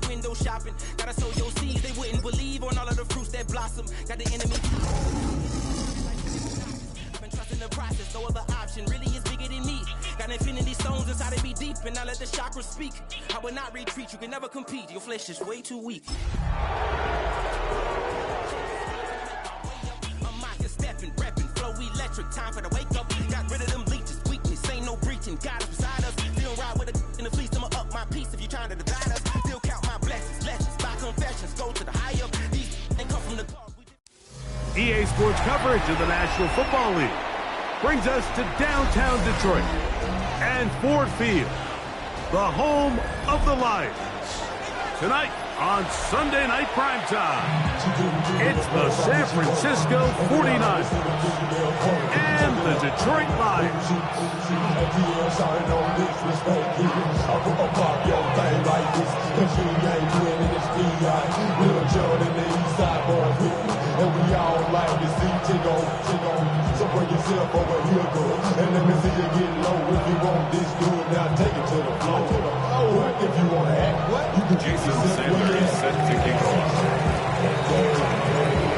window shopping. Gotta sow your seeds, they wouldn't believe on all of the fruits that blossom. Got the enemy. Been trusting the process, no other option really is bigger than me. Got infinity stones inside of me deep, and I let the chakras speak. I will not retreat, you can never compete. Your flesh is way too weak. I'm mocking, stepping, repping, flow electric. Time for the wake up. Got rid of them leeches, weakness, ain't no breaching. God is beside us. Still ride with a in the fleece, I'ma up my piece if you trying to divide us. Still count my blessings, legends, by confessions, go to the high up. These ain't come from the car. EA Sports coverage of the National Football League brings us to downtown Detroit and Ford Field, the home of the Lions. Tonight on Sunday Night Primetime, it's the San Francisco 49ers and the Detroit Lions. And we all like to see Chigo. So bring yourself over here, girl. And let me see you get low. If you want this, do it now. Take it to the floor. What if you want to act? What? You can Jason Sanders is set to kick off.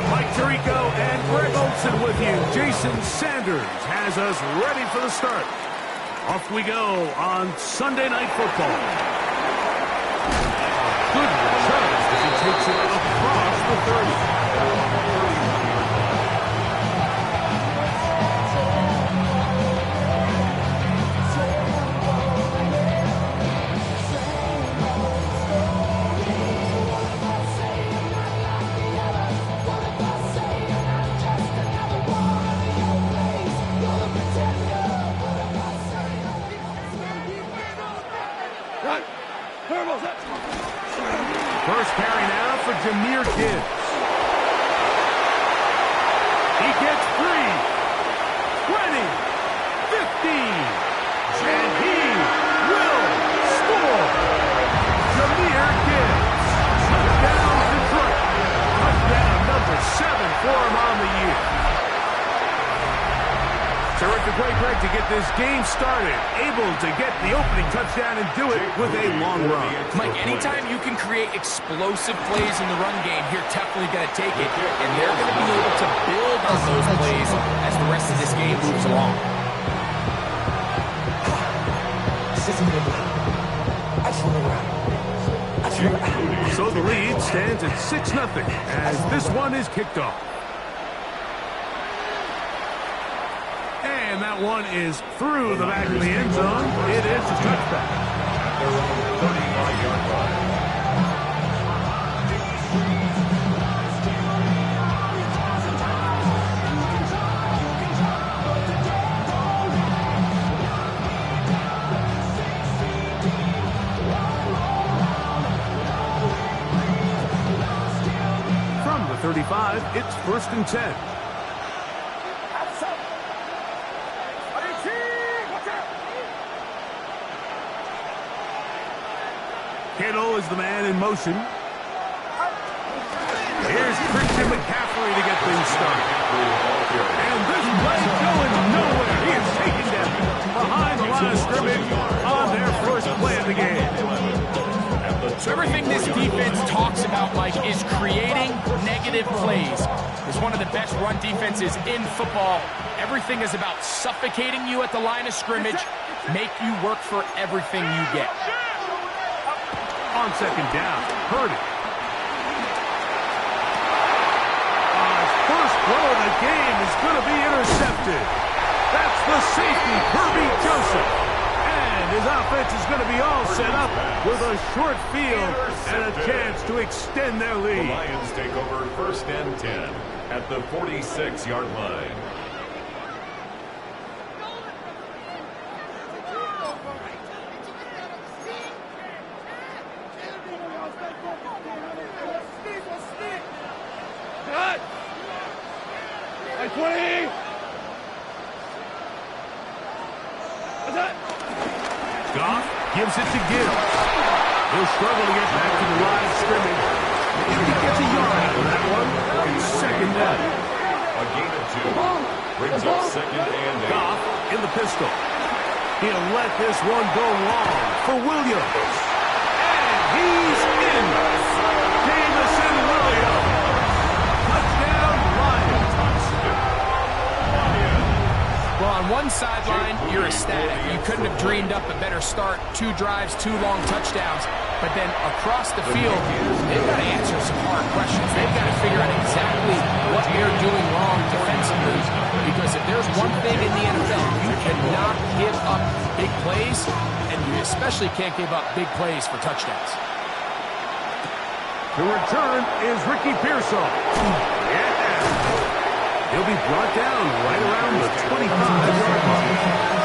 Mike Tirico and Greg Olsen with you. Jason Sanders has us ready for the start. Off we go on Sunday Night Football. Good return as he takes it across the 30. First carry now for Jahmyr Gibbs. He gets 3, 20, 15, and he will score. Jahmyr Gibbs, touchdown Detroit. Touchdown number 7 for him on the year. Terrific way, Greg, to get this game started. Able to get the opening touchdown and do it with a long run. Mike, anytime you can create explosive plays in the run game, you're definitely going to take it. And they're going to be able to build on those plays as the rest of this game moves along. So the lead stands at 6-0 as this one is kicked off. And that one is through the back of the end zone. It is a touchback. Their own 35-yard line. From the 35, it's 1st and 10. Kittle is the man in motion. Here's Christian McCaffrey to get things started. And this play going nowhere. He is taken down behind the line of scrimmage on their first play of the game. So everything this defense talks about, Mike, is creating negative plays. It's one of the best run defenses in football. Everything is about suffocating you at the line of scrimmage, make you work for everything you get. On 2nd down, Purdy. First throw of the game is going to be intercepted. That's the safety, Kirby Joseph. And his offense is going to be all set up with a short field and a chance to extend their lead. The Lions take over 1st and 10 at the 46-yard line. Goff gives it to Gibbs. He'll struggle to get back to the line of scrimmage. If he gets a yard out of that one, 2nd down. A gain of 2 brings up 2nd and 8. Goff in the pistol. He'll let this one go long for Williams. And he's in. start, 2 drives, 2 long touchdowns, but then across the field, they've got to answer some hard questions. They've got to figure out exactly what they're doing wrong defensively, because if there's one thing in the NFL, you cannot give up big plays, and you especially can't give up big plays for touchdowns. The return is Ricky Pearsall. Yeah. He'll be brought down right around the 25-yard line.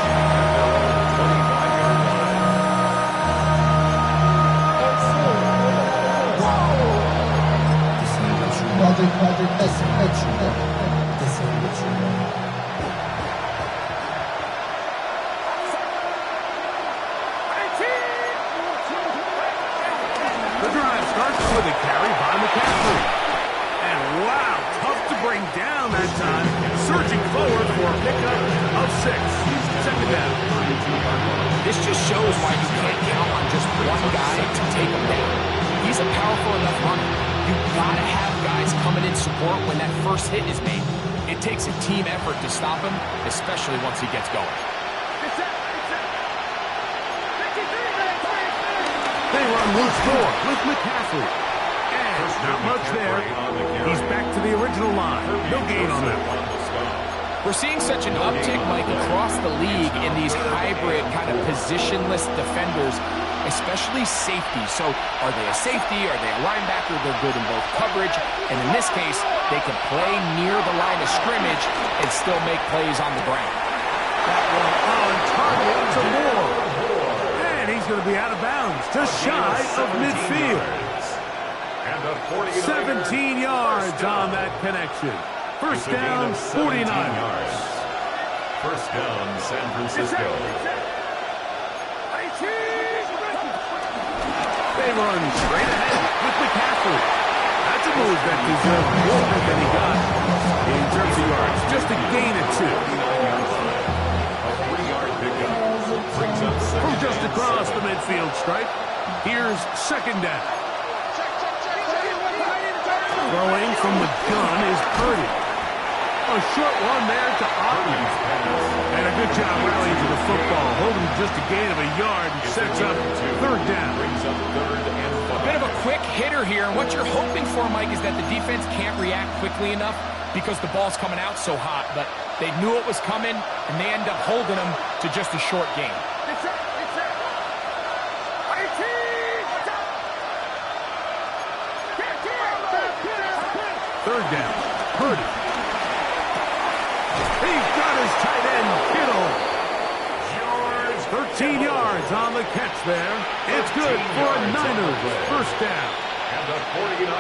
The drive starts with a carry by McCaffrey. And wow, tough to bring down that time. Surging forward for a pickup of 6. Second down. This just shows why you can't count on just one guy to take him down. He's a powerful enough runner. You've got to have guys coming in support when that first hit is made. It takes a team effort to stop him, especially once he gets going. They run loose door with McCaffrey. And not much there. He's back to the original line. No gain on that one. We're seeing such an uptick, Mike, across the league in these hybrid kind of positionless defenders, especially safety. So are they a safety? Are they a linebacker? They're good in both coverage. And in this case, they can play near the line of scrimmage and still make plays on the ground. That one on target to Moore. And he's going to be out of bounds, just shy of midfield. 17 yards on that connection. First down, 49ers. First down, San Francisco. They run straight ahead with McCaffrey. That's a move that deserved more than he got. In terms of yards, just a gain of 2. A 3-yard pickup. Brings up From just across the midfield stripe, here's second down. Throwing from the gun is Purdy. A short one there to Otton. And a good job rallying to the football, holding just a gain of a yard and sets up third down. Brings up third and 5. A bit of a quick hitter here, and what you're hoping for, Mike, is that the defense can't react quickly enough because the ball's coming out so hot, but they knew it was coming, and they end up holding them to just a short gain. Third down, Purdy. He's got his tight end, Kittle. 13 yards on the catch there. It's good for a Niners first down.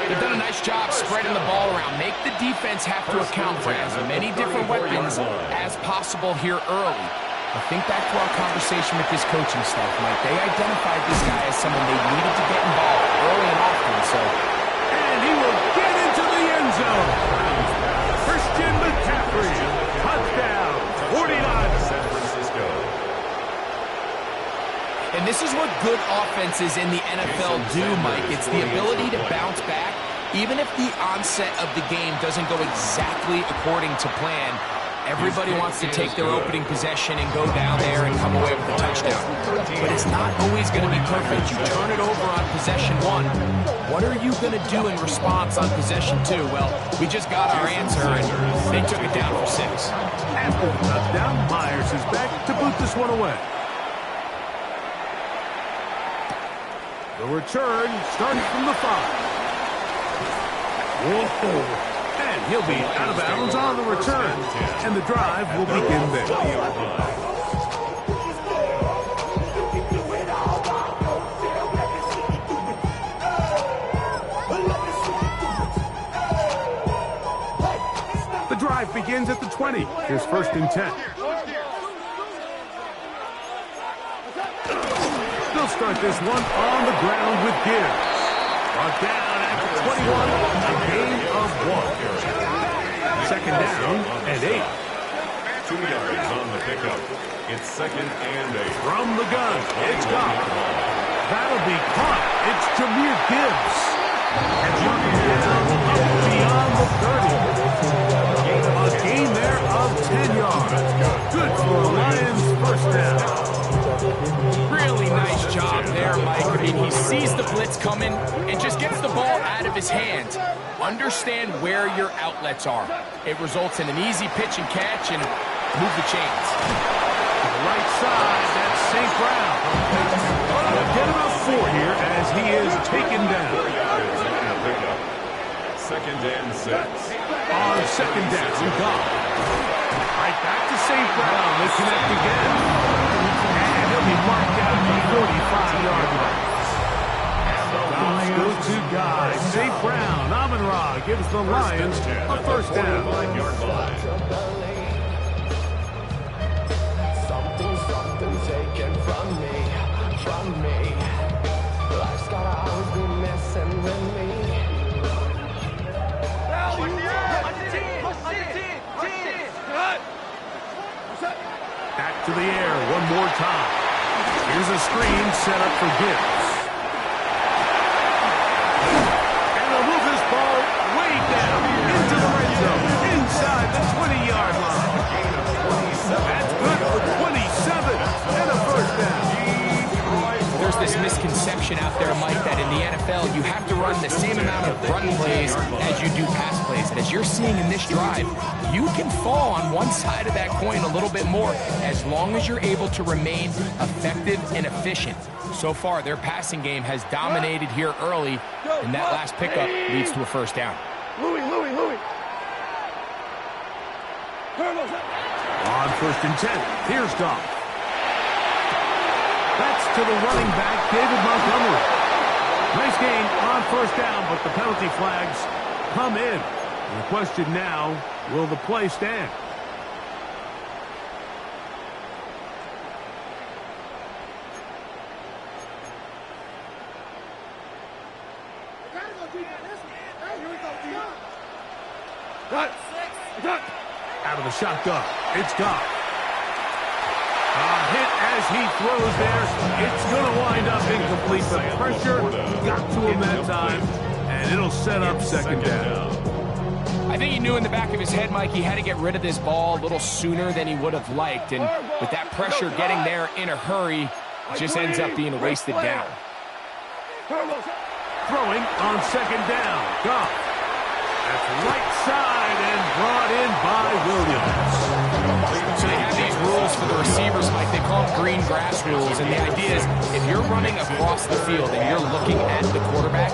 They've done a nice job spreading the ball around. Make the defense have to account for as many different weapons as possible here early. I think back to our conversation with this coaching staff, Mike. They identified this guy as someone they needed to get involved early and often, so... And he will get into the end zone. Christian McCaffrey, touchdown, 49ers. San Francisco. And this is what good offenses in the NFL do, Mike. It's the ability to bounce back, even if the onset of the game doesn't go exactly according to plan. Everybody wants to take their opening possession and go down there and come away with a touchdown. But it's not always going to be perfect. You turn it over on possession 1. What are you going to do in response on possession 2? Well, we just got our answer, and they took it down for 6. After the touchdown, Myers is back to boot this one away. The return starts from the 5. Whoa. And he'll be out of bounds on the return. And the drive will begin there. The drive begins at the 20. Here's first and 10. They'll start this one on the ground with Gibbs. Brought down at the 21, a gain of 1. Second down and 8. 2 yards on the pickup. It's second and 8. From the gun, it's gone. That'll be caught. It's Jahmyr Gibbs. And dropping down up beyond the 30. A gain there of 10 yards. Good for a Lions first down. Really blitz coming and just gets the ball out of his hands, understand where your outlets are. It results in an easy pitch and catch and move the chains. To the right side, that's St. Brown. They'll get him up 4 here as he is taken down. Second and 6. On second down, Goff. Right back to St. Brown. They connect again. And he'll be marked out at the 45-yard line. Goff goes to Guy. St. Brown. Amon-Ra gives the Lions a first down. Something taken from me. Life's gotta always be messing with me. Back to the air one more time. Here's a screen set up for Gibbs. And they'll move this ball way down into the red zone, inside the 20-yard line. That's good for 27 and a first down. There's this misconception out there, Mike, that in the NFL you have to run the same amount of run plays as you do pass plays. And as you're seeing in this drive, you can fall on one side of that coin a little bit more as long as you're able to remain effective and efficient. So far, their passing game has dominated here early, and that last pickup leads to a first down. On 1st and 10, here's Goff. That's to the running back, David Montgomery. Nice gain on first down, but the penalty flags come in. And the question now, will the play stand? Out of the shotgun, it's Goff. Hit as he throws there. It's going to wind up incomplete. The pressure got to him that time, and it'll set up second down. I think he knew in the back of his head, Mike, he had to get rid of this ball a little sooner than he would have liked. And with that pressure getting there in a hurry, it just ends up being a wasted down. Throwing on second down. Goff. That's right side and brought in by Williams. So they have these rules for the receivers, Mike. They call them green grass rules. And the idea is if you're running across the field and you're looking at the quarterback,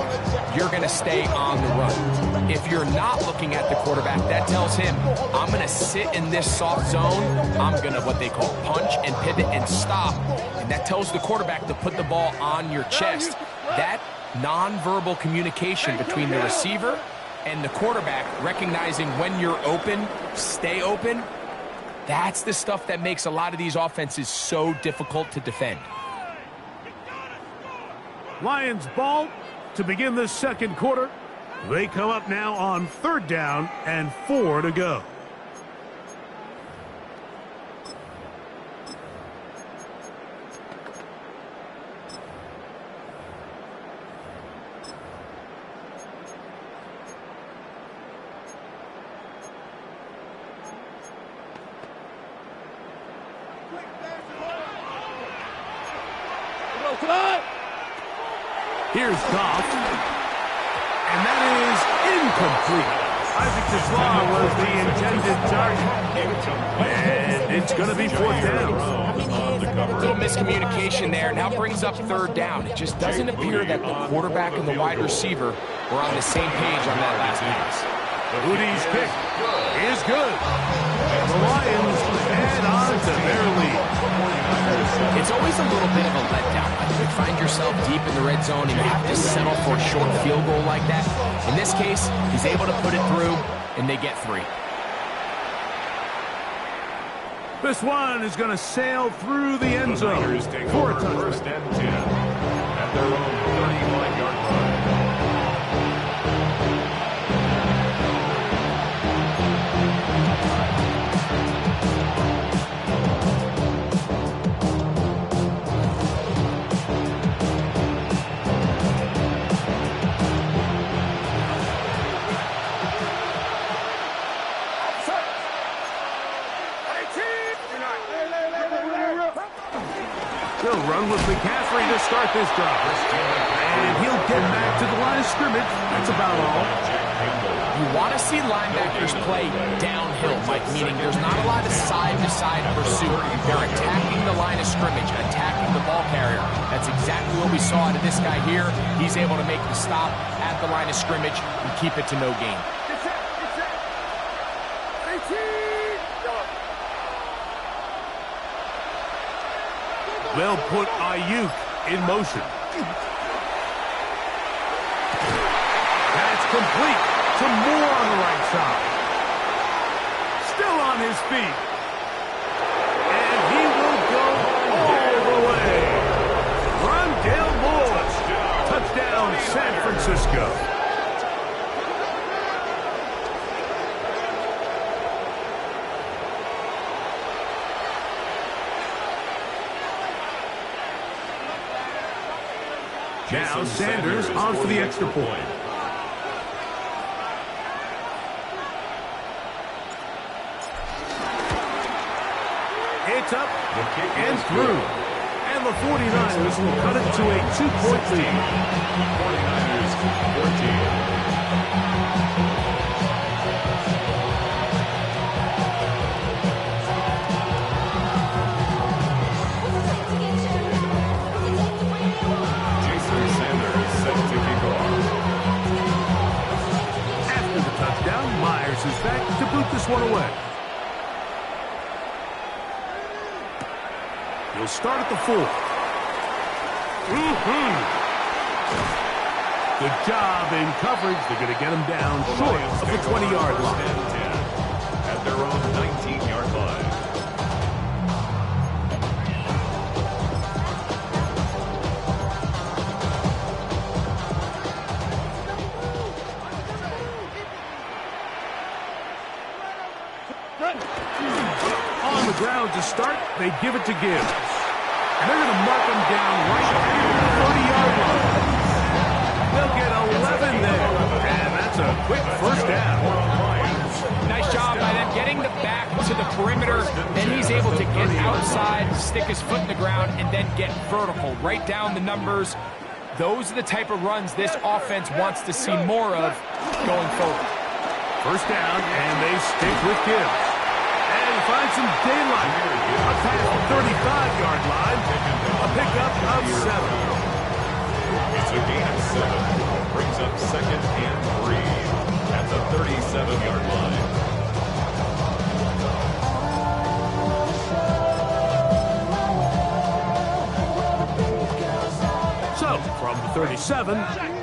you're going to stay on the run. If you're not looking at the quarterback, that tells him, I'm going to sit in this soft zone. I'm going to what they call punch and pivot and stop. And that tells the quarterback to put the ball on your chest. That nonverbal communication between the receiver and the quarterback, recognizing when you're open, stay open, that's the stuff that makes a lot of these offenses so difficult to defend. Lions ball to begin the second quarter. They come up now on 3rd down and 4 to go. Here's Goff, and that is incomplete. Isaac Deslau was the intended target, and it's going to be 4th down. A little miscommunication there. Now brings up 3rd down. It just doesn't appear that the quarterback and the wide receiver were on the same page on that last pass. Moody's kick is good. The Lions add on to their lead. It's always a little bit of a letdown. You find yourself deep in the red zone and you have to settle for a short field goal like that. In this case, he's able to put it through, and they get 3. This one is going to sail through the end zone for a touchdown. 1st and 10 at their own 31-yard line. They'll run with McCaffrey to start this drive. And he'll get back to the line of scrimmage. That's about all. You want to see linebackers play downhill, Mike, meaning there's not a lot of side-to-side pursuit. They're attacking the line of scrimmage, attacking the ball carrier. That's exactly what we saw out of this guy here. He's able to make the stop at the line of scrimmage and keep it to no gain. They'll put Ayuk in motion. That's complete to Moore on the right side. Still on his feet. And he will go all the way. Rondale Moore. Touchdown, San Francisco. Now Sanders on for the extra point. It's up and through. And the 49ers will cut it to a 2-point lead. 49ers 14. Myers is back to boot this one away. He'll start at the 4. Good job in coverage. They're going to get him down short of the 20-yard line. At their own 19-yard line. On the ground to start, they give it to Gibbs. And they're going to mark him down right at the 30-yard line. They'll get 11 there. And that's a quick first down. Nice job by them getting the back to the perimeter. Then he's able to get outside, stick his foot in the ground, and then get vertical. Right down the numbers. Those are the type of runs this offense wants to see more of going forward. First down, and they stick with Gibbs. And find some daylight. Up past the 35-yard line. A pickup of 7. It's a gain of 7. Brings up 2nd and 3 at the 37-yard line. So, from the 37,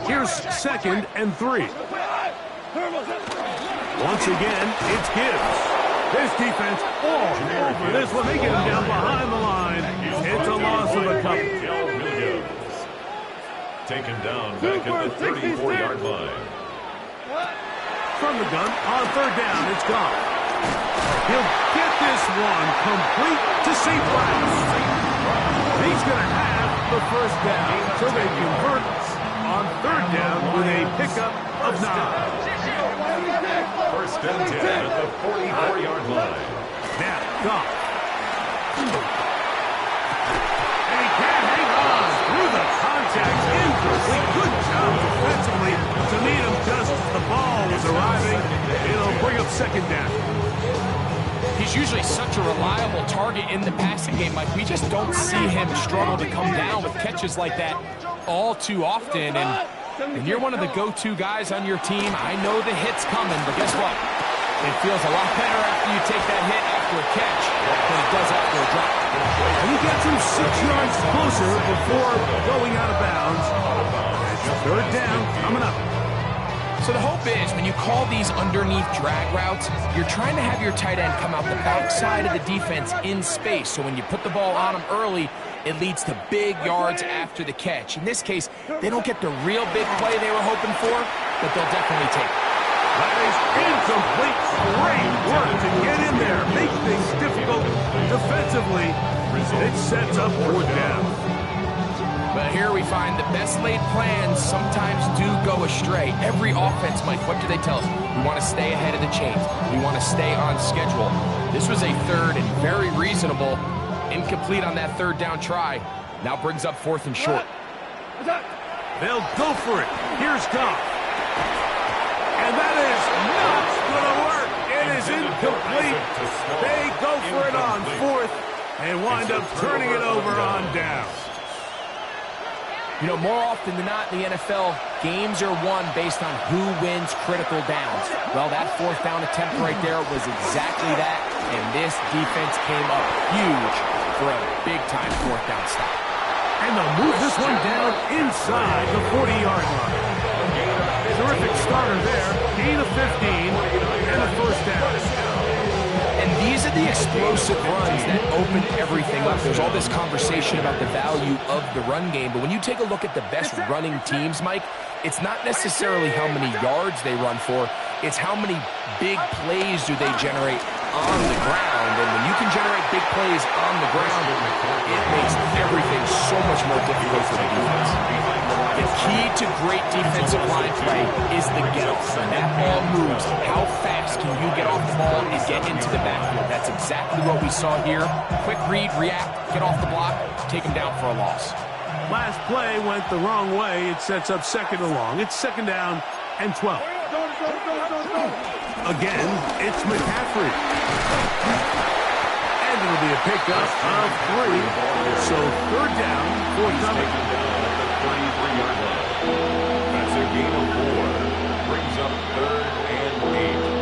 here's 2nd and 3. Once again, it's Gibbs. This defense all over this one. They get him down behind the line. It's a loss of a couple. Taken down back at the 34-yard line. From the gun, on 3rd down, it's gone. He'll get this one complete to St. Brown. He's going to have the first down, so they convert on 3rd down with a pickup of 9. First and 10 at the 44-yard line. Now, Goff. And he can't hang on through the contact. Incomplete. Good job defensively to meet him just as the ball was arriving. It'll bring up 2nd down. He's usually such a reliable target in the passing game. Like, we just don't see him struggle to come down with catches like that all too often. And you're one of the go-to guys on your team. I know the hit's coming, but guess what? It feels a lot better after you take that hit after a catch than it does after a drop. And he gets him 6 yards closer before going out of bounds. It's 3rd down coming up. So the hope is when you call these underneath drag routes, you're trying to have your tight end come out the backside of the defense in space. So when you put the ball on him early, it leads to big yards after the catch. In this case, they don't get the real big play they were hoping for, but they'll definitely take it. That is incomplete. Great work to get in there. Make things difficult defensively. It sets up 4th down. But here we find the best laid plans sometimes do go astray. Every offense, Mike, what do they tell us? We want to stay ahead of the chains. We want to stay on schedule. This was a 3rd and very reasonable. Incomplete on that 3rd down try. Now brings up 4th and short. They'll go for it. Here's Goff. And that is not going to work. It is incomplete. They go for it on fourth and wind up turning it over on down. You know, more often than not in the NFL, games are won based on who wins critical downs. Well, that fourth down attempt right there was exactly that, and this defense came up huge for a big-time fourth down stop. And they'll move this one down inside the 40-yard line. Terrific starter there. Gain of 15 and a first down. And these are the explosive runs that open everything up. There's all this conversation about the value of the run game, but when you take a look at the best running teams, Mike, it's not necessarily how many yards they run for, it's how many big plays do they generate on the ground. And when you can generate big plays on the ground, it makes everything so much more difficult for the defense. The key to great defensive line play is the get-off. When that ball moves, how fast can you get off the ball and get into the backfield? That's exactly what we saw here. Quick read, react, get off the block, take him down for a loss. Last play went the wrong way. It sets up second and long. It's second down and 12. Again, it's McCaffrey. And it'll be a pickup of 3. So third down, forthcoming. That's a gain of 4. Brings up 3rd and 8.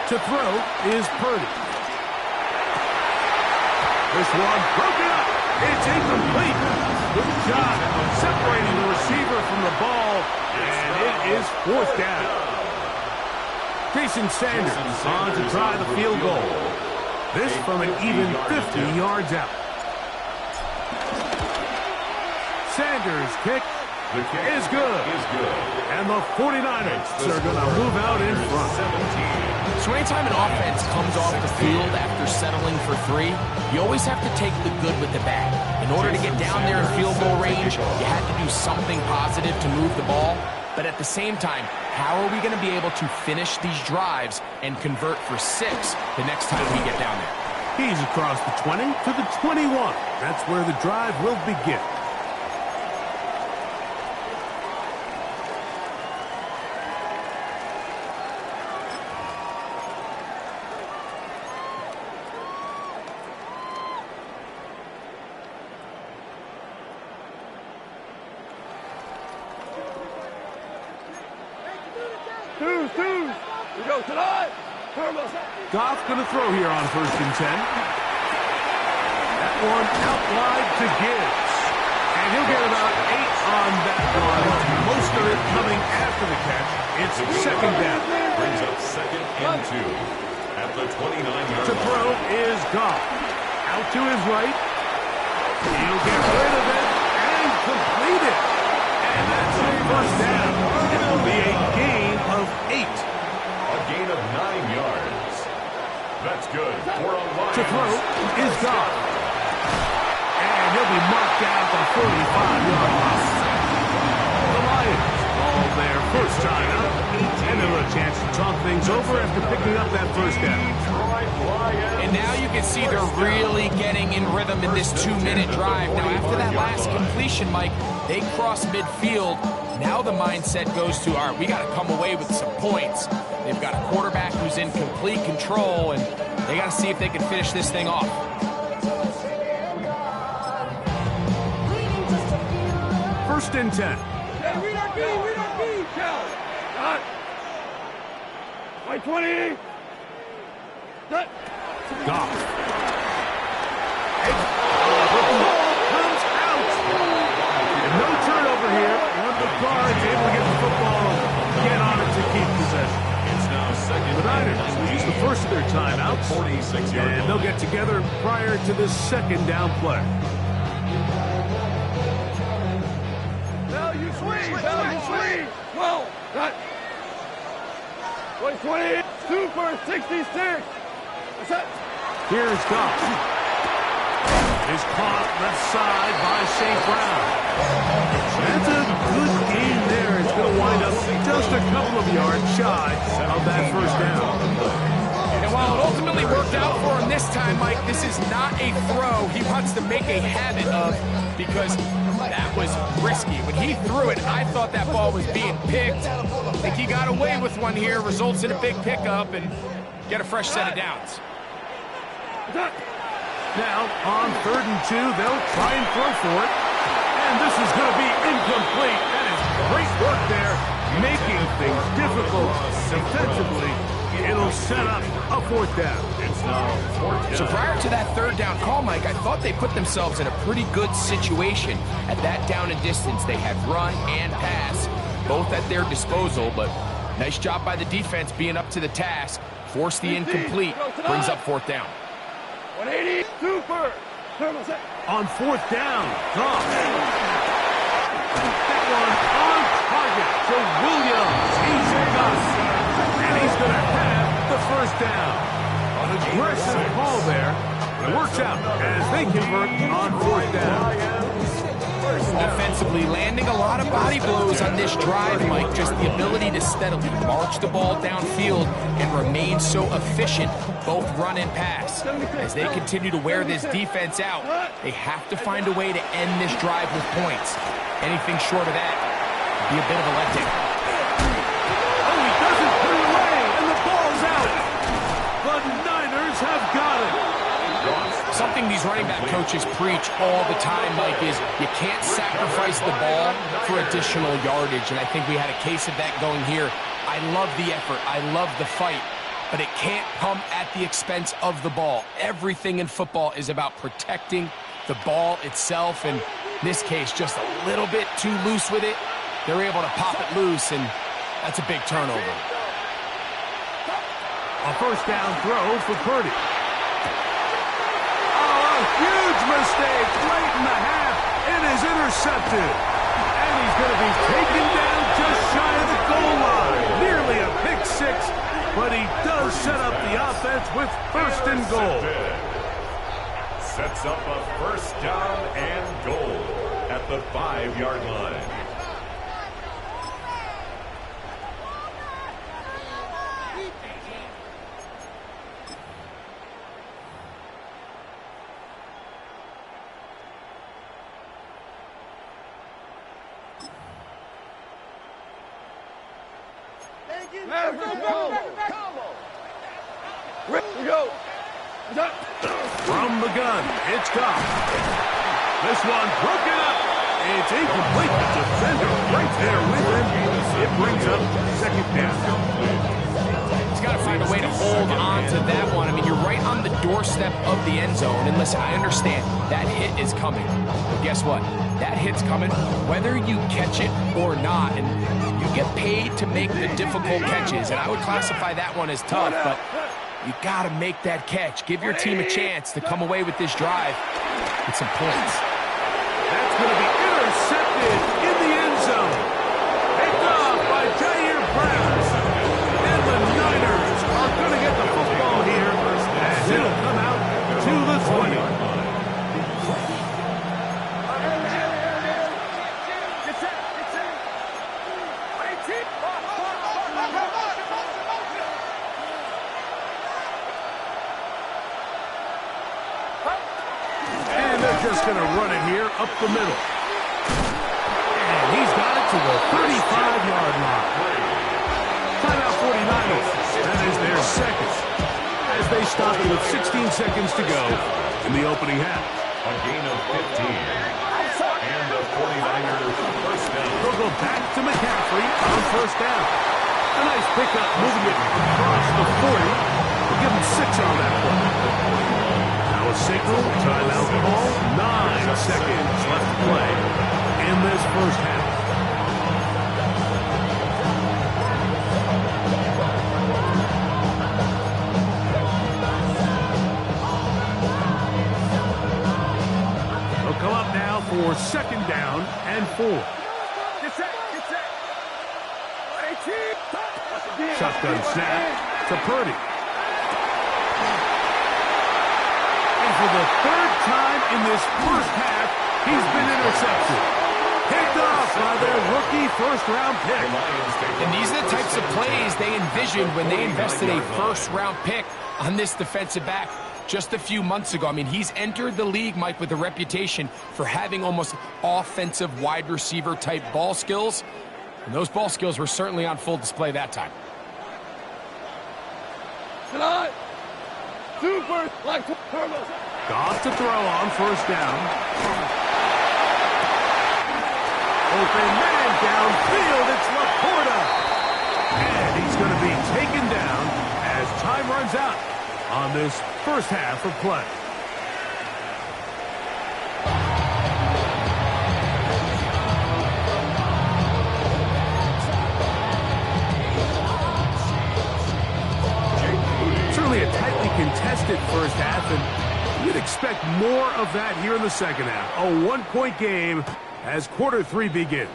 To throw is Purdy. This one broken up. It's incomplete. Good job separating the receiver from the ball, and it is fourth down. Jason Sanders on to try the field goal. This from an even 50 yards out. Sanders' kick is good. And the 49ers are going to move out in front. So anytime an offense comes off the field after settling for 3, you always have to take the good with the bad. In order to get down there in field goal range, you had to do something positive to move the ball. But at the same time, how are we going to be able to finish these drives and convert for 6 the next time we get down there? He's across the 20 to the 21. That's where the drive will begin. Goff going to throw here on 1st and 10. That one out wide to Gibbs. And he'll get about 8 on that one. Most of it coming after the catch. It's second down. Brings up 2nd and 2 at the 29-yard To throw is Goff. Out to his right. He'll get rid of it and complete it. And that's a first down. It will be a gain of 8. A gain of 9 yards. That's good. 4 on line. To throw is Goff. And he'll be marked down at the 45-yard line. The Lions call their first time out. And they'll have a chance to talk things over after picking up that first down. And now you can see they're really getting in rhythm in this 2-minute drive. Now, after that last completion, Mike, they cross midfield. Now the mindset goes to, all right, we got to come away with some points. They've got a quarterback who's in complete control, and they got to see if they can finish this thing off. First and 10. Hey, read our key, Cal. Cut. Right 20. Cut. Goff. The ball comes out. And no turnover here. One of the guards able to get the football and get on it to keep possession. It's now second. The Niners will use the first of their timeouts. 46-yard And they'll get together prior to this second down play. Value swing. 12. Cut. 20. 2 for 66. What's that? Here's Goff. Is caught left side by St. Brown. That's a yards shy of that first down. And while it ultimately worked out for him this time, Mike, this is not a throw he wants to make a habit of, because that was risky. When he threw it, I thought that ball was being picked. I think he got away with one here, results in a big pickup, and get a fresh set of downs. Now, on 3rd and 2, they'll try and throw for it. And this is going to be incomplete. That is great work there, making things difficult defensively. It'll set up a 4th down. It's now 4th down. So prior to that 3rd down call, Mike, I thought they put themselves in a pretty good situation at that down and distance. They had run and pass, both at their disposal, but nice job by the defense being up to the task. Force the incomplete, brings up 4th down. 180, super. On 4th down, drop. That one on target to Williams. He's got it. And he's going to have the 1st down. Aggressive call there. Works out as they convert on 4th down. Offensively, landing a lot of body blows on this drive, Mike. Just the ability to steadily march the ball downfield and remain so efficient, both run and pass. As they continue to wear this defense out, they have to find a way to end this drive with points. Anything short of that would be a bit of a letdown. Oh, he doesn't put it away, and the ball's out. The Niners have got it. Something these running back coaches preach all the time, Mike, is you can't sacrifice the ball for additional yardage, and I think we had a case of that going here. I love the effort. I love the fight, but it can't come at the expense of the ball. Everything in football is about protecting the ball itself, and in this case, just a little bit too loose with it. They're able to pop it loose, and that's a big turnover. A 1st down throw for Purdy. Huge mistake late in the half. It is intercepted. And he's going to be taken down just shy of the goal line. Nearly a pick 6, but he does set up the offense with 1st and goal. Sets up a 1st down and goal at the 5-yard line. From the gun, it's Goff. This one broken up. It's incomplete. The defender right there with him. It brings up 2nd down. He's got to find a way to hold on to that one. I mean, you're right on the doorstep of the end zone. And listen, I understand that hit is coming. But guess what? That hit's coming whether you catch it or not. And you get paid to make the difficult catches. And I would classify that one as tough, but you got to make that catch. Give your team a chance to come away with this drive with some points. That's going to be intercepted in the end zone. Picked off by Jair Brown. And the Niners are going to get the football here as it'll come out to the 20. Just going to run it here up the middle. And he's got it to the 35-yard line. Timeout 49ers. That is their 2nd. As they stop it with 16 seconds to go in the opening half. A gain of 15. And the 49ers 1st down. They'll go back to McCaffrey on 1st down. A nice pickup moving it across the 40. We'll give him 6 on that one. Now a signal, timeout call, 9 seconds left to play in this 1st half. They'll come up now for 2nd down and 4. Shotgun snap to Purdy. For the 3rd time in this 1st half, he's been intercepted. Picked off by their rookie first-round pick. And these are the types of plays they envisioned when they invested a first-round pick on this defensive back just a few months ago. I mean, he's entered the league, Mike, with a reputation for having almost offensive wide receiver type ball skills. And those ball skills were certainly on full display that time. Tonight, super like turbo. Goff to throw on first down. Open man downfield, it's Laporta. And he's going to be taken down as time runs out on this first half of play. Certainly a tightly contested first half, and you'd expect more of that here in the second half. A one-point game as quarter three begins.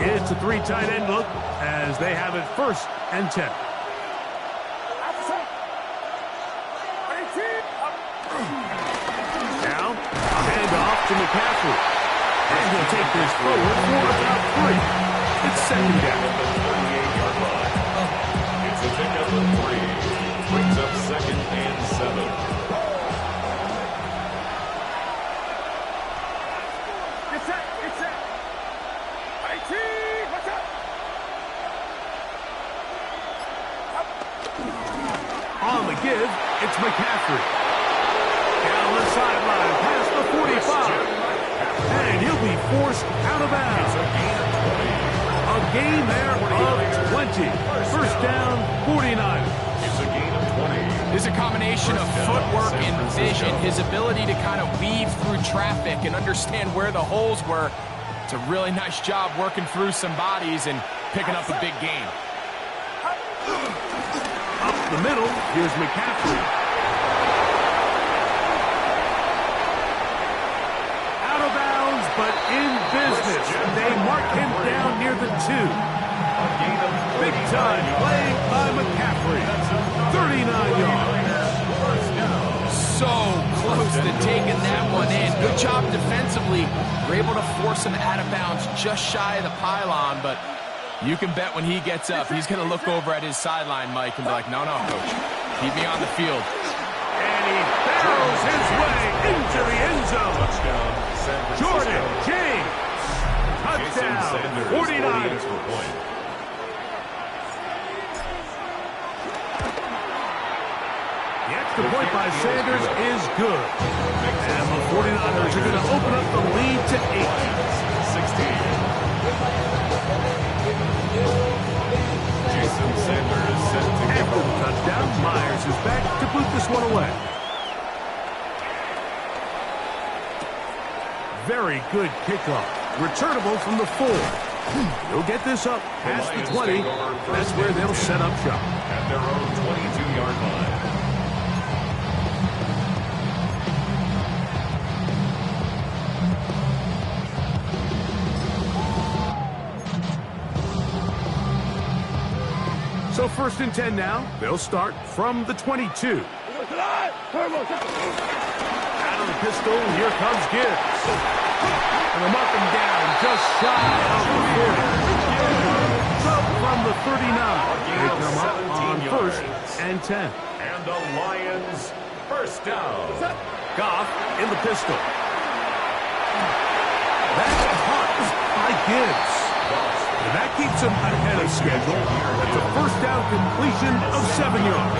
It's a three tight end look as they have it 1st and 10. Now, a handoff to McCaffrey. And he'll take this forward for about 3. It's second down. It's a pickup of 3. Brings up 2nd and 7. On the give, it's McCaffrey. Down the sideline, past the 45. And he'll be forced out of bounds. A gain there of 20. First down, 49. It's a gain of 20. There's a combination of footwork and vision, his ability to kind of weave through traffic and understand where the holes were. It's a really nice job working through some bodies and picking up a big gain. Up the middle, here's McCaffrey. Out of bounds, but in business. They mark him down near the 2. Big time play by McCaffrey. 39 yards. So close to taking that one in. Good job defensively. We're able to force him out of bounds just shy of the pylon, but you can bet when he gets up, he's going to look over at his sideline, Mike, and be like, no, coach, keep me on the field. And he barrels his way into the end zone. Touchdown, San Francisco. Jordan James. Touchdown, 49. The extra point by Sanders is good. And the 49ers are going to open up the lead to 8. 16. Jason Sanders set to After the touchdown, Myers is back to boot this one away. Very good kickoff. Returnable from the 4. He'll get this up past the 20. That's where they'll set up shop. At their own 22-yard line. So 1st and 10 now. They'll start from the 22. Out of the pistol, here comes Gibbs. And a up and down, just shy of the 40. Up from the 39. They come up on 1st and 10. And the Lions first down. Goff in the pistol. That's caught by Gibbs. And that keeps him ahead of schedule. That's a first down completion of 7 yards.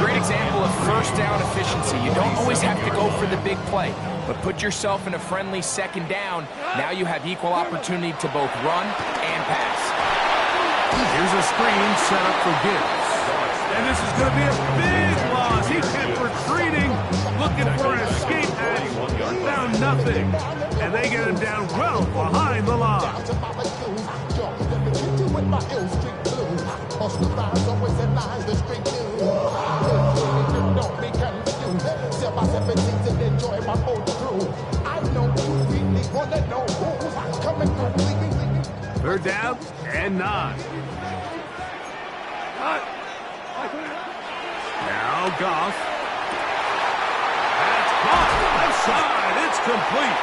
Great example of first down efficiency. You don't always have to go for the big play, but put yourself in a friendly second down. Now you have equal opportunity to both run and pass. Here's a screen set up for Gibbs. And this is going to be a big loss. He kept retreating, looking for an escape hatch. Found nothing. And they get him down well behind the line. my 17s and enjoy my own crew. I know you really wanna know who's coming through. Third down and 9. Now Goff. That's Goff. Left side. It's complete.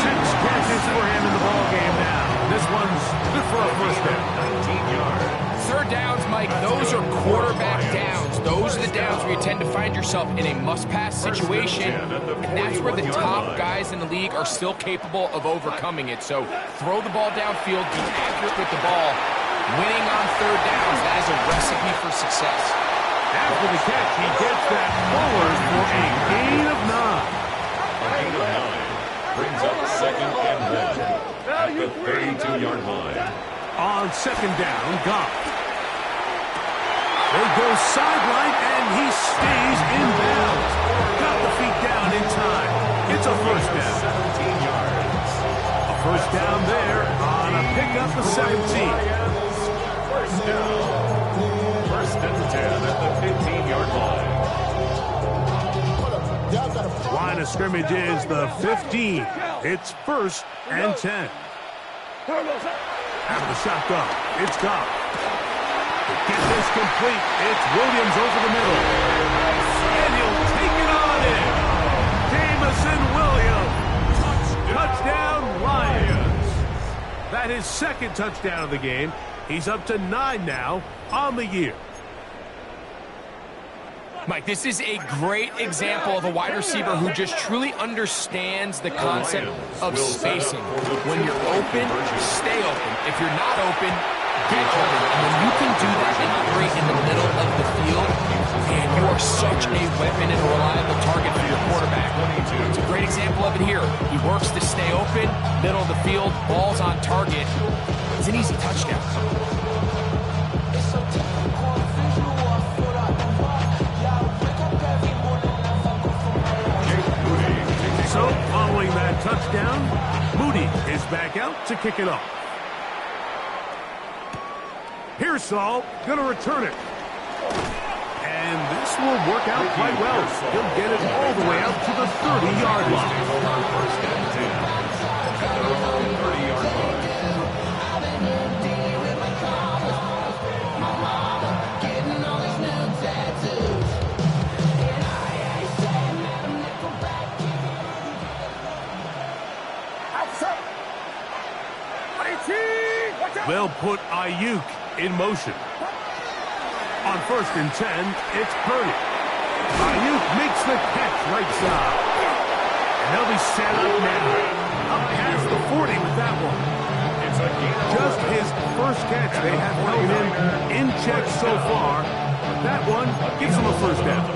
6 catches for him in the ballgame now. This one's good for a first down. 19 yards. Third downs, Mike, those are quarterback downs. Those are the downs where you tend to find yourself in a must-pass situation, and that's where the top guys in the league are still capable of overcoming it. So throw the ball downfield, be accurate with the ball. Winning on third downs, that is a recipe for success. After the catch, he gets that forward for a gain of 9. A gain of 9 brings up second and 1 at the 32-yard line. On second down, Goff. They go sideline, and he stays in bounds. Got the feet down in time. It's a first down. 17 yards. A first down there on a pickup of 17. First down. First and 10 at the 15-yard line. Line of scrimmage is the 15. It's first and 10. Out of the shotgun, it's Goff. To get this complete, it's Williams over the middle. And he'll take it on in. Jameson Williams. Touchdown, Lions. That is second touchdown of the game. He's up to 9 now on the year. Mike, this is a great example of a wide receiver who just truly understands the concept of spacing. When you're open, stay open. If you're not open, get open. And when you can do that and operate in the middle of the field, man, you are such a weapon and a reliable target for your quarterback. It's a great example of it here. He works to stay open, middle of the field, ball's on target. It's an easy touchdown. So, following that touchdown, Moody is back out to kick it off. Pearsall going to return it. And this will work out quite well. He'll get it all the way out to the 30-yard line. First and 10 at their own 30-yard line. They'll put Ayuk in motion. On first and 10, it's Purdy. Ayuk makes the catch right side. And they'll be set up now. Up past the 40 with that one. It's a gain of Just his first catch. They have held him in check so far. That one gives him a first down.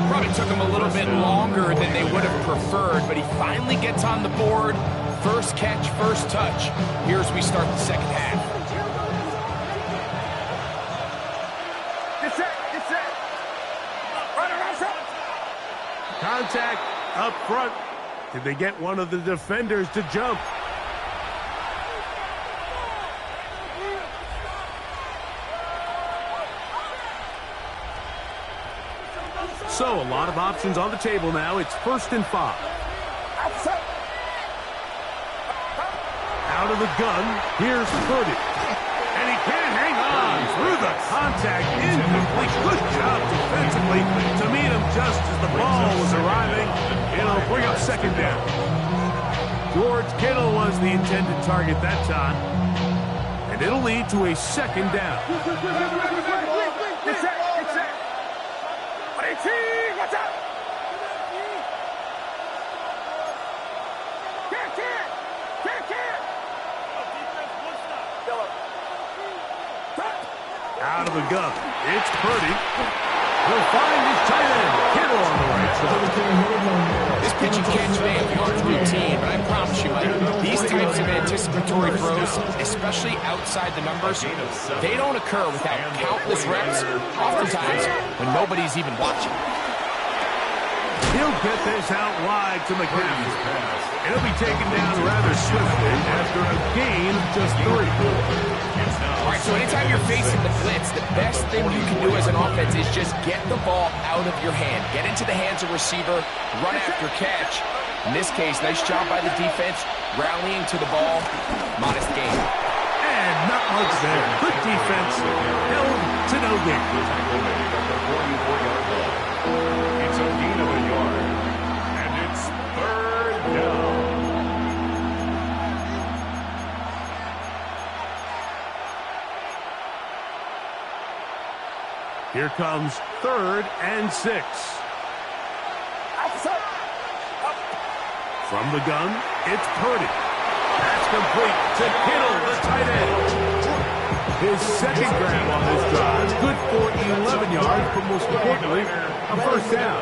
Probably took him a little bit longer than they would have preferred, but he finally gets on the board. First catch, first touch. Here's we start the second half. Get set. Run around front. Contact up front. Did they get one of the defenders to jump? So, a lot of options on the table now. It's first and 5. Out of the gun, here's Purdy. And he can't hang on through the contact. Incomplete. Good job defensively to meet him just as the ball was arriving. It'll bring up second down. George Kittle was the intended target that time. And it'll lead to a second down. Get set. Watch out. Out of the gun, it's Purdy. He'll find his tight end, Kittle on the right side. This pitch and catch may appear routine, but I promise you, Mike, these types of anticipatory throws, especially outside the numbers, they don't occur without countless reps, oftentimes when nobody's even watching. He'll get this out wide to McCaffrey. It'll be taken down rather swiftly after a gain of just 3. All right, so anytime you're facing the blitz, the best thing you can do as an offense is just get the ball out of your hand. Get into the hands of receiver, run after catch. In this case, nice job by the defense, rallying to the ball. Modest gain. And not much there. Good defense. Held to no gain. It's a gain of a yard. And it's third down. Here comes 3rd and 6. From the gun, it's Purdy. That's complete to Kittle, the tight end. His second grab on this drive, good for 11 yards, but most importantly, a first down.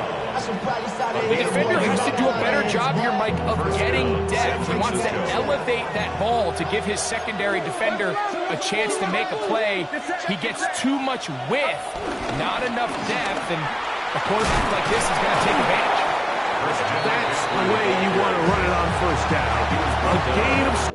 The defender has to do a better job here, Mike, of getting depth. He wants to elevate that ball to give his secondary defender a chance to make a play. He gets too much width, not enough depth, and a quarterback like this is going to take advantage. That's the way you want to run it on first down. A gain of...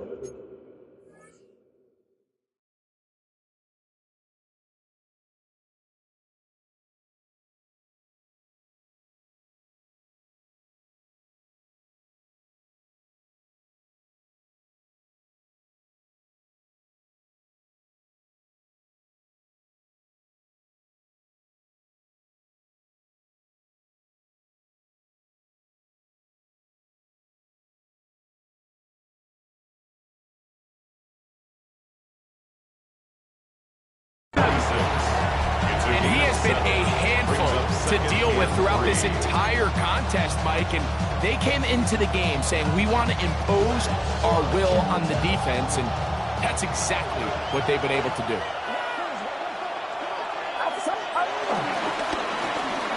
And he has been a handful to deal with throughout this entire contest, Mike. And they came into the game saying, we want to impose our will on the defense. And that's exactly what they've been able to do.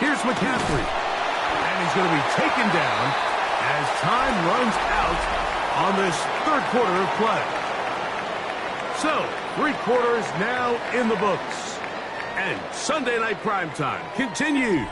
Here's McCaffrey. And he's going to be taken down as time runs out on this third quarter of play. So, 3 quarters now in the books. And Sunday Night Primetime continues.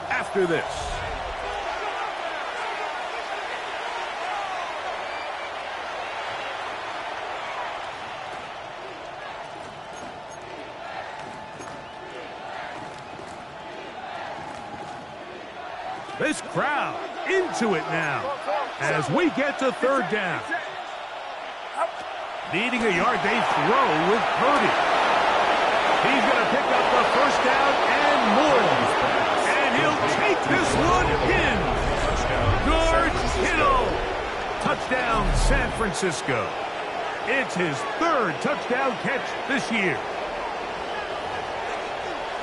After this. This crowd into it now as we get to third down. Needing a yard, they throw with Purdy. He's going to pick up the first down and more. And he'll take this one in. George Kittle. Touchdown, San Francisco. It's his 3rd touchdown catch this year.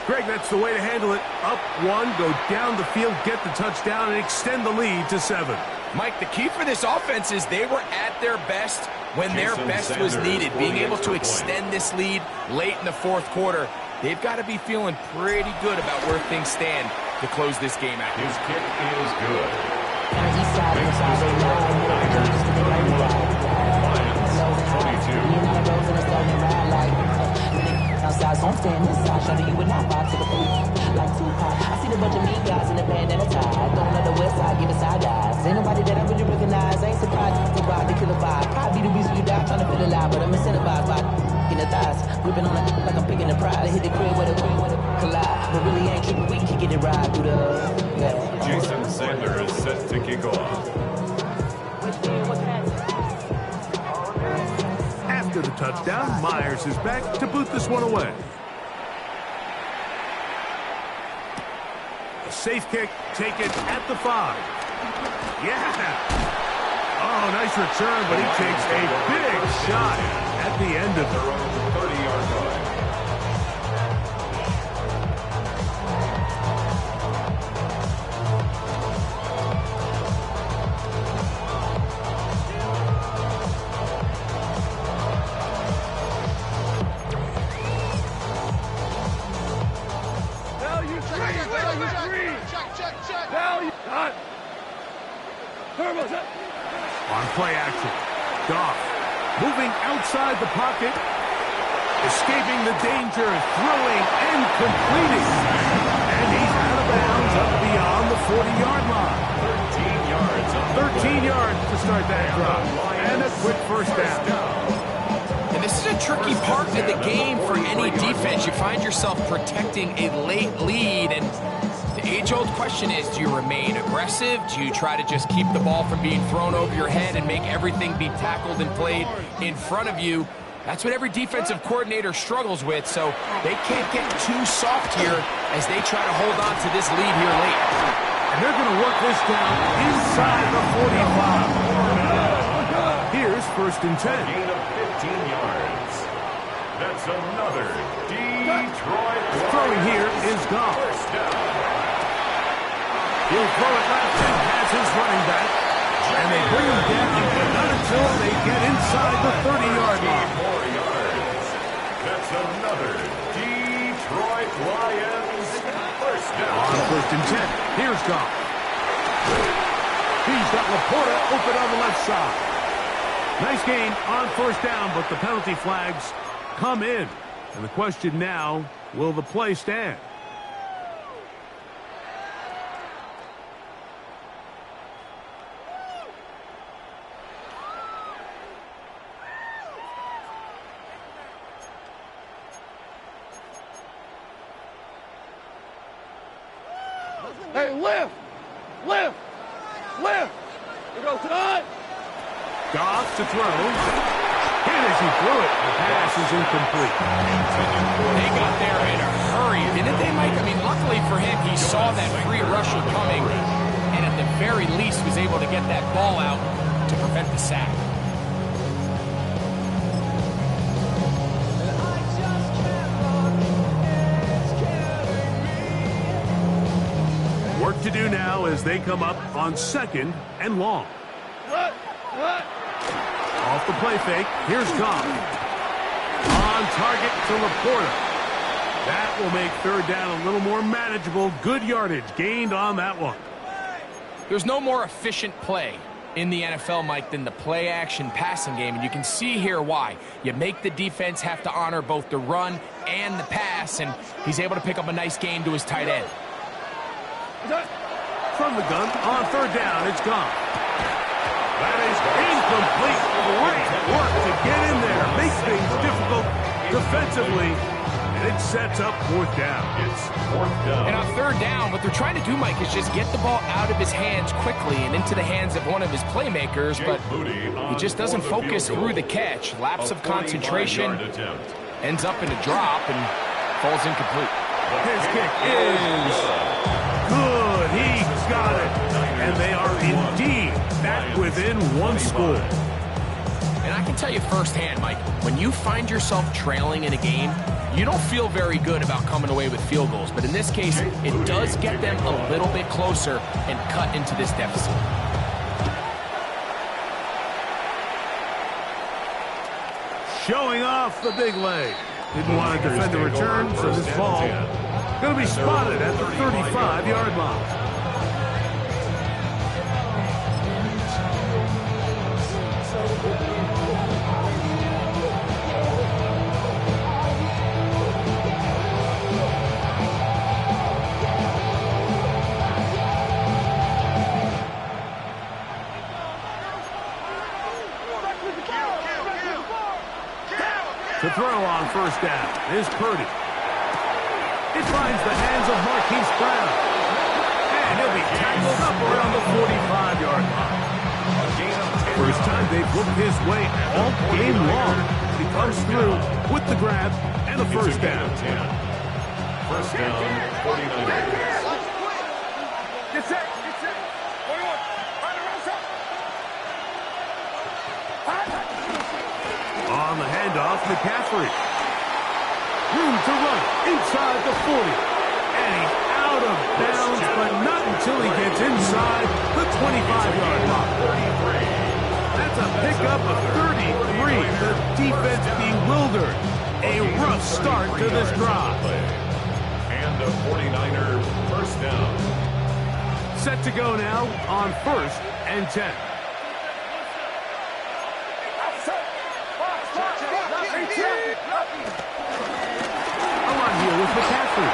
Greg, that's the way to handle it. Up 1, go down the field, get the touchdown, and extend the lead to 7. Mike, the key for this offense is they were at their best when their best was needed. Being able to extend this lead late in the 4th quarter, they've got to be feeling pretty good about where things stand to close this game out. His kick is good. Lions 22. Outside, so I'm staying inside. Shut you would not vibe to the food like Tupac. I see the bunch of mean guys in the band and a tie. Don't know the west side, give it side eyes. Ain't nobody that I really recognize. Ain't surprised to ride the killer vibe. Probably the reason you die, trying to feel alive, but I'm incentivized by in the thighs. Gripping on it like I'm picking the pride. Hit the crib with a collide, but really ain't tripping. We can get it right through the Jason Sandler is set to kick off. After the touchdown. Myers is back to boot this one away. A safe kick taken at the 5. Yeah! Oh, nice return, but he takes a big shot at the end of it. 30-yard line. On play action, Goff moving outside the pocket, escaping the danger, throwing and completing. And he's out of bounds up beyond the 40-yard line. 13 yards. 13 yards to start that drive. And a quick first down. And this is a tricky part of the game for any defense. You find yourself protecting a late lead, and the age-old question is, do you remain aggressive? Do you try to just keep the ball from being thrown over your head and make everything be tackled and played in front of you? That's what every defensive coordinator struggles with, so they can't get too soft here as they try to hold on to this lead here late. And they're going to work this down inside the 45. Here's 1st and 10. Gain of 15 yards. That's another Detroit. Throwing here is Goff. First down. He'll throw it left and has his running back. And they bring him down, but not until they get inside the 30-yard line. 4 yards. That's another Detroit Lions first down. On 1st and 10, here's Goff. He's got Laporta open on the left side. Nice gain on 1st down, but the penalty flags come in. And the question now, will the play stand? Hey, lift! Lift! Lift! We go, Todd! Goff to throw. And as he threw it, the pass is incomplete. They got there in a hurry, didn't they, Mike? I mean, luckily for him, he saw that free rusher coming, and at the very least was able to get that ball out to prevent the sack. Work to do now as they come up on 2nd and long. Off the play fake, here's Goff. On target to Laporta. That will make 3rd down a little more manageable. Good yardage gained on that one. There's no more efficient play in the NFL, Mike, than the play-action passing game, and you can see here why. You make the defense have to honor both the run and the pass, and he's able to pick up a nice gain to his tight end. From the gun, on 3rd down, it's gone. That is incomplete. Great work to get in there. Makes things difficult defensively, and it sets up 4th down. It's 4th down. And on 3rd down, what they're trying to do, Mike, is just get the ball out of his hands quickly and into the hands of one of his playmakers, but he just doesn't focus through the catch. Lapse of concentration, ends up in a drop, and falls incomplete. His kick is good. He got it. And they are indeed back within 1 score. And I can tell you firsthand, Mike, when you find yourself trailing in a game, you don't feel very good about coming away with field goals. But in this case, it does get them a little bit closer and cut into this deficit. Showing off the big leg. Didn't want to defend the return, so this ball going to be spotted at the 35-yard line. To throw on 1st down is Purdy. It finds the hands of Marquise Brown. And he'll be tackled up around the 45-yard line. First time they've looked his way all game long. He comes through with the grab and a first down. First down, 49ers. Get set. 41. On the handoff, McCaffrey. Room to run inside the 40. And he's out of bounds, but not until he gets inside the 25-yard line. That's a pickup of 33. The defense bewildered. A rough start to this drive. And a 49er first down. Set to go now on 1st and 10. A run here with McCaffrey.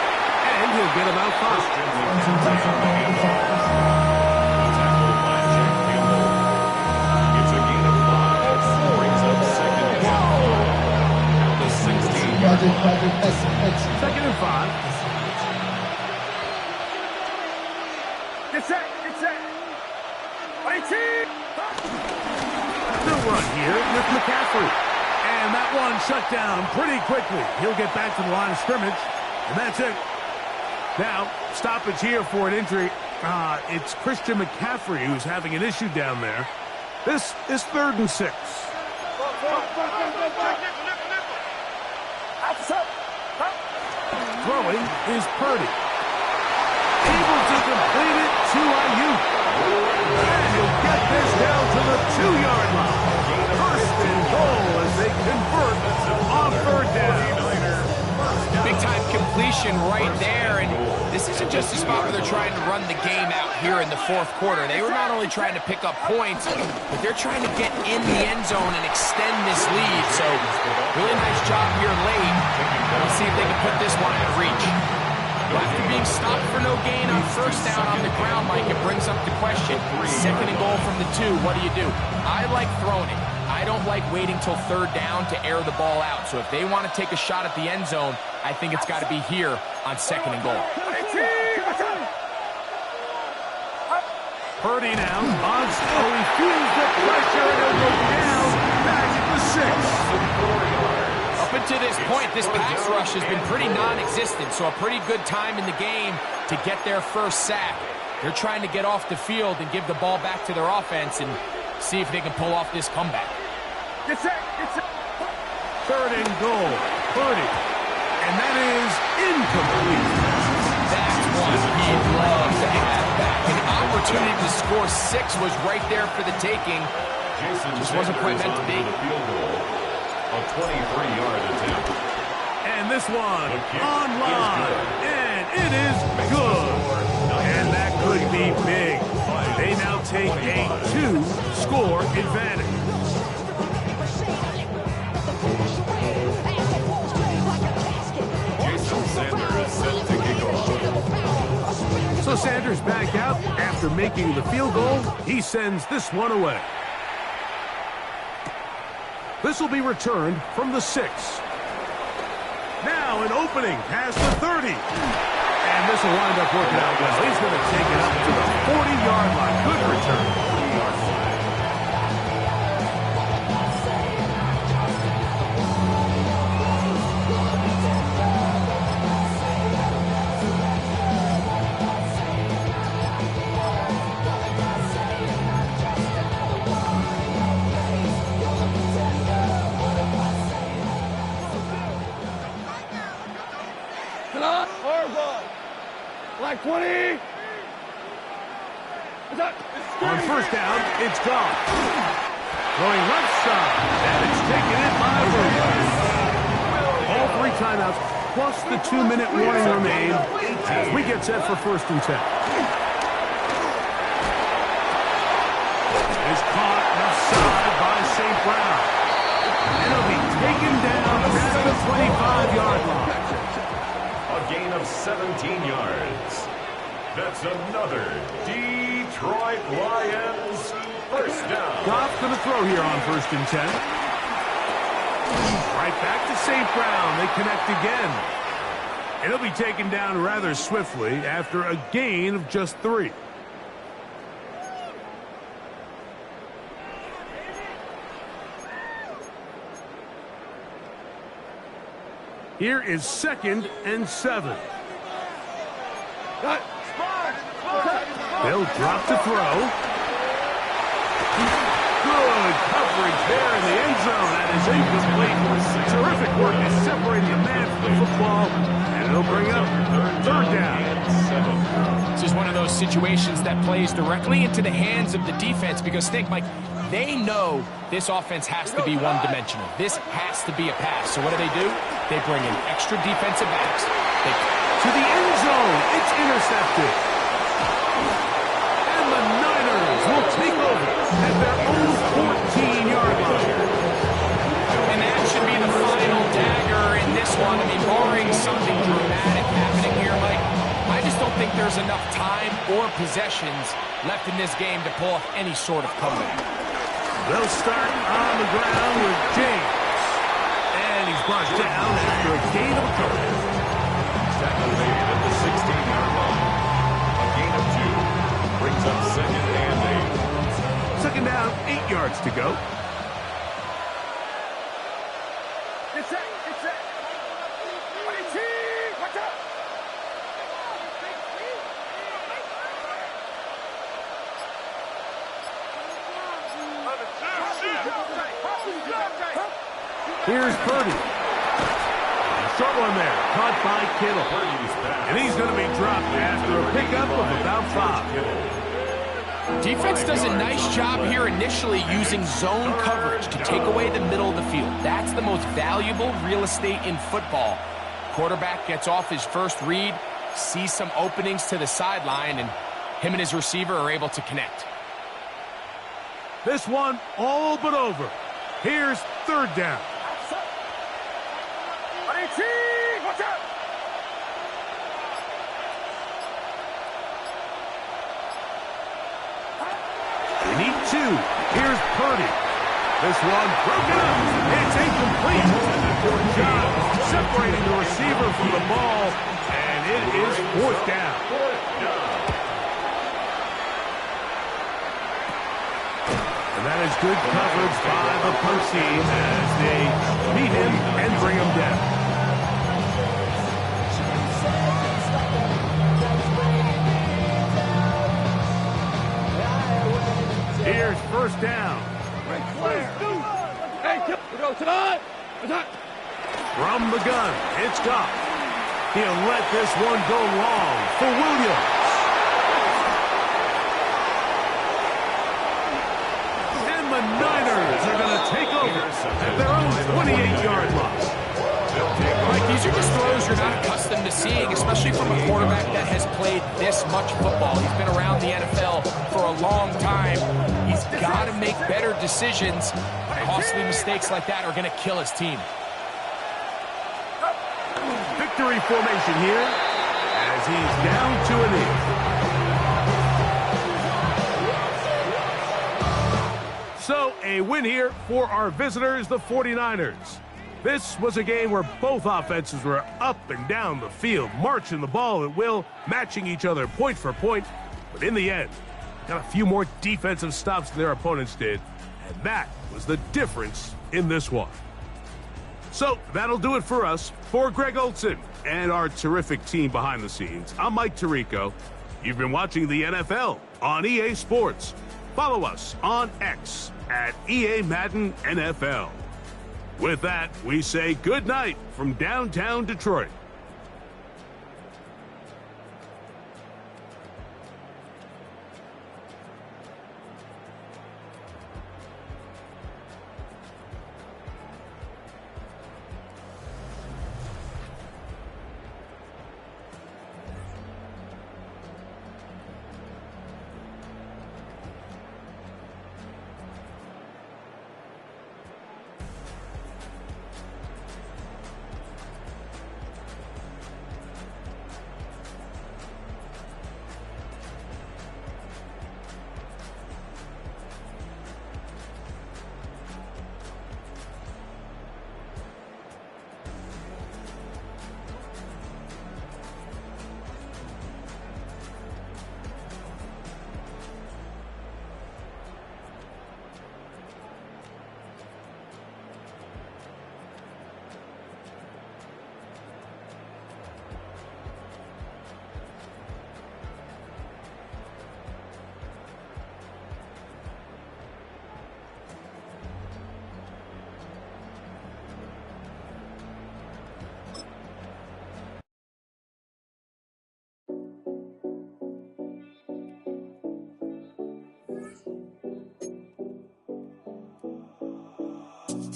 And he'll get about 5. Tackled by Jack Campbell. It's a gain of 5. Brings up second and 5. At the 16-yard line. Second and 5. Get set. 18. Still run here with McCaffrey. And that one shut down pretty quickly. He'll get back to the line of scrimmage. And that's it. Now, stoppage here for an injury. It's Christian McCaffrey who's having an issue down there. This is 3rd and 6. Throwing is Purdy. Able to complete it to Ayuk. And he'll get this down to the 2-yard line. First and goal as they convert on 3rd down. Big-time completion right there, and this isn't just a spot where they're trying to run the game out here in the 4th quarter. They were not only trying to pick up points, but they're trying to get in the end zone and extend this lead. So, really nice job here late. Let's see if they can put this one out of reach. After being stopped for no gain on 1st down on the ground, Mike, it brings up the question. 2nd and goal from the 2, what do? I like throwing it. I don't like waiting till 3rd down to air the ball out. So if they want to take a shot at the end zone, I think it's got to be here on 2nd and goal. Purdy now on he feels the pressure and he'll go down back at the 6. Up until this point, this pass rush has been pretty non-existent, so a pretty good time in the game to get their first sack. They're trying to get off the field and give the ball back to their offense and see if they can pull off this comeback. Get set. 3rd and goal. Purdy. And that is incomplete. That's one he'd love to have back. An opportunity to score 6 was right there for the taking. Just wasn't quite meant to be. Field goal, a 23-yard attempt. And this one on line. And it is good. And that could be big. They now take a 2-score advantage. Jason Sanders set to kick off. So Sanders back out after making the field goal. He sends this one away. This will be returned from the 6. Now an opening past the 30. And this will wind up working out well. He's going to take it up to the 40-yard line. Good return. Like 20. On 1st down, it's gone. Going left side, and it's taken in by Rudolph. All 3 timeouts, plus the 2-minute warning remain as we get set for 1st and 10. Is caught left side by St. Brown. And it'll be taken down past the 25-yard line. A gain of 17 yards. That's another Detroit Lions first down. Goff's going to throw here on 1st and 10. Right back to St. Brown. They connect again. It'll be taken down rather swiftly after a gain of just 3. Here is 2nd and 7. They'll drop to throw. Good coverage there in the end zone. That is incomplete. Terrific work is separating the man from the football, and it'll bring up 3rd down. This is one of those situations that plays directly into the hands of the defense because think, Mike, they know this offense has to be one-dimensional. This has to be a pass. So what do? They bring in extra defensive backs. To the end zone. It's intercepted. And the Niners will take over at their own 14-yard line. And that should be the final dagger in this one. I mean, barring something dramatic happening here, Mike, I just don't think there's enough time or possessions left in this game to pull off any sort of comeback. They'll start on the ground with James. And he's brought down after a gain of a couple. Activated at the 16-yard line. A gain of 2 brings up 2nd and 8. 2nd down, 8 yards to go. It's set. Watch out. Here's Purdy. Short one there, caught by Kittle. And he's going to be dropped after a pickup of about 5. Defense does a nice job here initially using zone coverage to take away the middle of the field. That's the most valuable real estate in football. Quarterback gets off his first read, sees some openings to the sideline, and him and his receiver are able to connect. This one all but over. Here's 3rd down. Watch out. They need 2. Here's Purdy. This one broken up. It's incomplete. Poor job separating the receiver from the ball, and it is 4th down. And that is good coverage by the punt team as they meet him and bring him down. Here's 1st down. From the gun, it's Goff. He'll let this one go long for Williams. And the Niners are going to take over at their own 28-yard line. Mike, these are just throws you're not accustomed to seeing, especially from a quarterback that has played this much football. He's been around the NFL for a long time. He's got to make better decisions. Costly mistakes like that are going to kill his team. Victory formation here as he's down to a knee. So a win here for our visitors, the 49ers. This was a game where both offenses were up and down the field, marching the ball at will, matching each other point for point. But in the end, got a few more defensive stops than their opponents did, and that was the difference in this one. So that'll do it for us. For Greg Olsen and our terrific team behind the scenes, I'm Mike Tirico. You've been watching the NFL on EA Sports. Follow us on X at EA Madden NFL. With that, we say good night from downtown Detroit.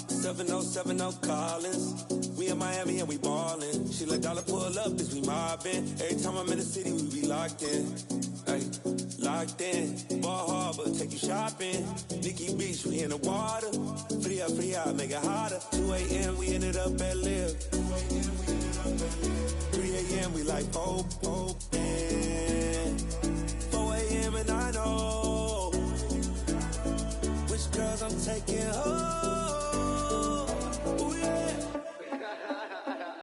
7070 Collins. We in Miami and we ballin'. She let dollar pull up, bitch, we mobbin'. Every time I'm in the city, we be locked in. Ay, locked in. Ball Harbor, take you shopping. Nikki Beach, we in the water. Free out, make it hotter. 2 a.m., we ended up at Live. 3 a.m., we like open. 4 a.m. and I know which girls I'm taking home.